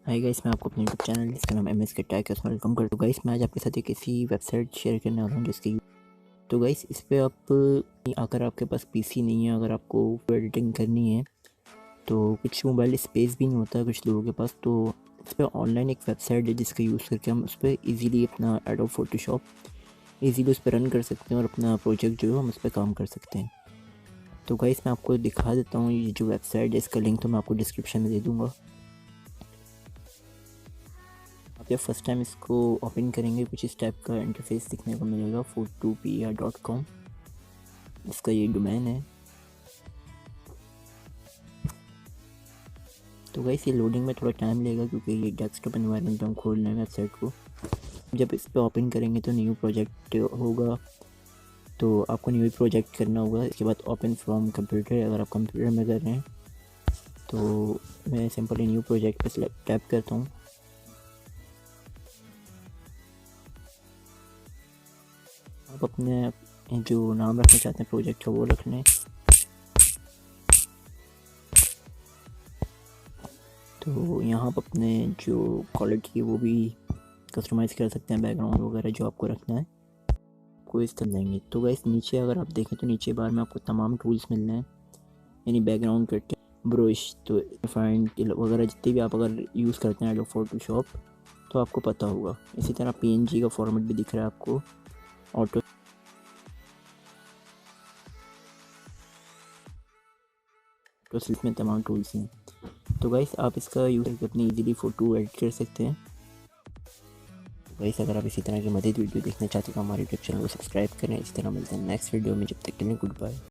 Hi guys, मैं आपको अपने यूट्यूब चैनल जिसका नाम एमएस के टैग है वेलकम करता हूँ। गाइस मैं आज आपके साथ एक ऐसी वेबसाइट शेयर करने वाला हूँ जिसकी तो गाइस इस पे आप अगर आपके पास पीसी नहीं है, अगर आपको एडिटिंग करनी है तो कुछ मोबाइल स्पेस भी नहीं होता है कुछ लोगों के पास, तो इस पर ऑनलाइन एक वेबसाइट है जिसका यूज़ करके हम उस पर ईज़िली अपना एडोब फोटोशॉप ईज़िली उस पर रन कर सकते हैं और अपना प्रोजेक्ट जो है हम उस पर काम कर सकते हैं। तो गाइस मैं आपको दिखा देता हूँ ये जो वेबसाइट है, इसका लिंक तो मैं आपको डिस्क्रिप्शन में दे दूँगा। आप जब फर्स्ट टाइम इसको ओपन करेंगे कुछ इस टाइप का इंटरफेस दिखने को मिलेगा। photopeer.com इसका ये डोमेन है। तो गाइस ये लोडिंग में थोड़ा टाइम लगेगा क्योंकि ये डेस्कटॉप एनवायरनमेंट हम खोल रहे हैं वेबसाइट को। जब इस पर ओपन करेंगे तो न्यू प्रोजेक्ट होगा, तो आपको न्यू प्रोजेक्ट करना होगा। इसके बाद ओपन फ्रॉम कंप्यूटर, अगर आप कंप्यूटर में कर रहे हैं तो मैं सिंपली न्यू प्रोजेक्ट पर टैप करता हूँ। आप अपने जो नाम रखना चाहते हैं प्रोजेक्ट का वो रख लें। तो यहाँ आप अपने जो क्वालिटी है वो भी कस्टमाइज़ कर सकते हैं, बैकग्राउंड वगैरह जो आपको रखना है को इस तरह देंगे। तो गाइस नीचे अगर आप देखें तो नीचे बार में आपको तमाम टूल्स मिल रहे हैं, यानी बैकग्राउंड कट, ब्रश, तो फाइंड वगैरह जितने भी आप अगर यूज़ करते हैं एडोब फोटोशॉप तो आपको पता होगा। इसी तरह PNG का फॉर्मेट भी दिख रहा है आपको, ऑटो स्लिप में तमाम टूल्स हैं। तो गाइस आप इसका यूज़ करके अपनी इजीली फ़ोटो एडिट कर सकते हैं। गाइस अगर आप इसी तरह की मज़ीद वीडियो देखना चाहते हैं तो हमारे यूट्यूब चैनल को सब्सक्राइब करें। इसी तरह मिलते हैं नेक्स्ट वीडियो में, जब तक के लिए गुड बाय।